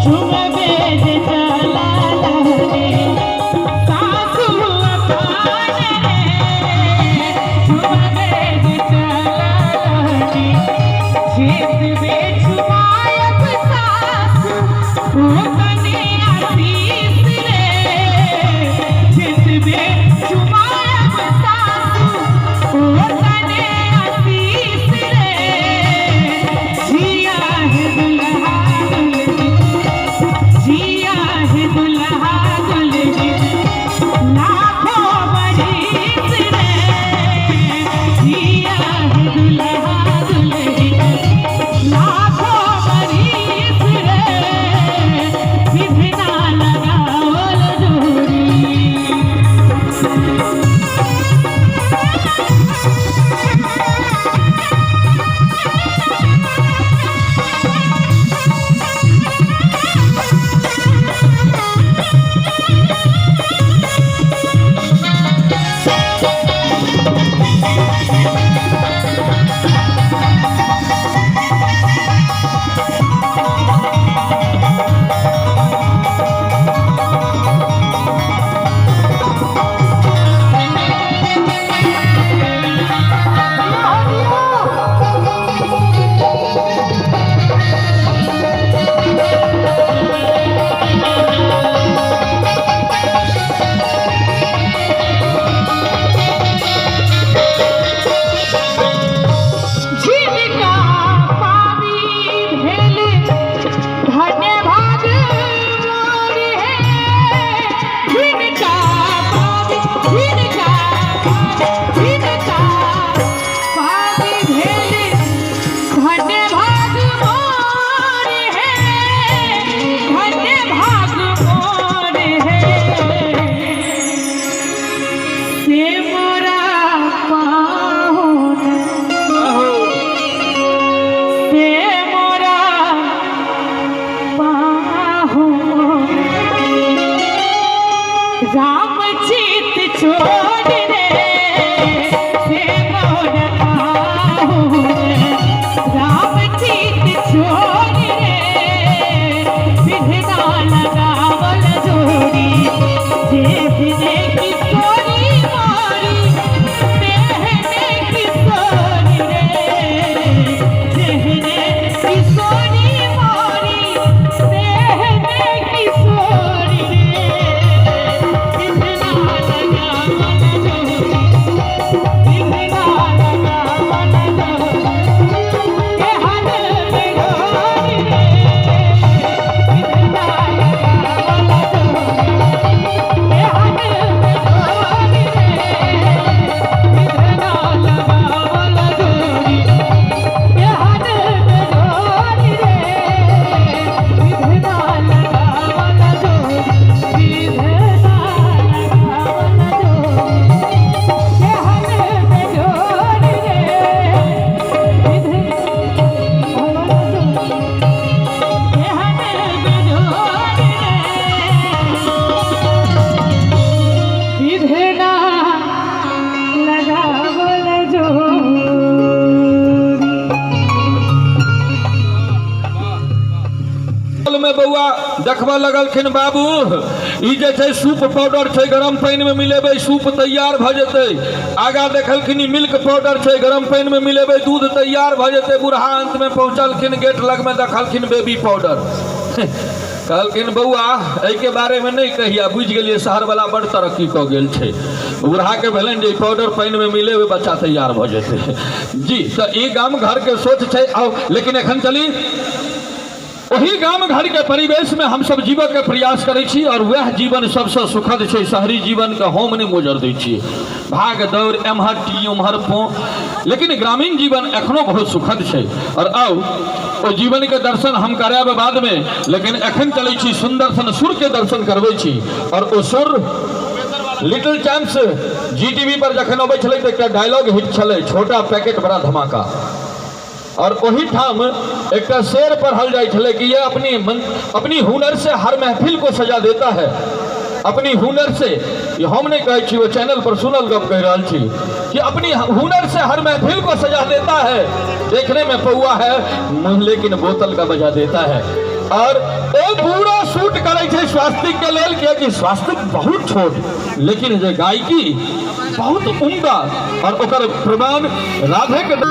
झुम बेज देखबा लगलखिन बाबू ई जे छै सूप पाउडर छै गरम पानी में मिलेबै सूप तैयार भ जेतै। आगा देखलखिन मिल्क पाउडर छै गरम पानी में मिलेबै दूध तैयार भ जेतै। बूढ़ा अंत में पहुंचलखिन गेट लग में देखलखिन बेबी पाउडर। कहलखिन बउआ एहि बारे में नहीं कहिया बुझ गेलिए शहर वाला बड़ तरक्की क गेल छै। बूढ़ा के भेलन जे पाउडर पानी में मिलेबै बच्चा तैयार भ जेतै। जी तो ई गाम घर के सोच छै। आओ लेकिन एखन चली वही गाम घर के परिवेश में हम सब जीव के प्रयास करै छी और वह जीवन सबसे सुखद छै। शहरी जीवन के हम नहीं मोजर दै छियै भाग दौड़ एम्हर टी उम्हर पो, लेकिन ग्रामीण जीवन एखनो बहुत सुखद छै। और आओ ओ जीवन के दर्शन हम कराब बाद में, लेकिन एखन चलै छी सुंदर सन सुर के दर्शन करबै छी। और ओ सुर लिटिल चैम्प्स जीटीवी पर जखन अबै छलै तऽ एकटा डायलॉग हिट छलै छोटा पैकेट बड़ा धमाका। और वही ठाम एक शेर पढ़ल जाए छले कि यह अपनी हुनर से हर महफिल को सजा देता है। अपनी हुनर से हम नहीं कहे छी वो चैनल पर सुनल गप कह रहा छी कि अपनी हुनर से हर महफिल को सजा देता है। देखने में पौआ है मुंह लेकिन बोतल का बजा देता है। और वो पूरा शूट करे थे स्वास्तिक के लेल कि स्वास्तिक बहुत छोट लेकिन जो गायकी बहुत उम्दा और ओकर प्रमाण राधे के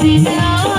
Dina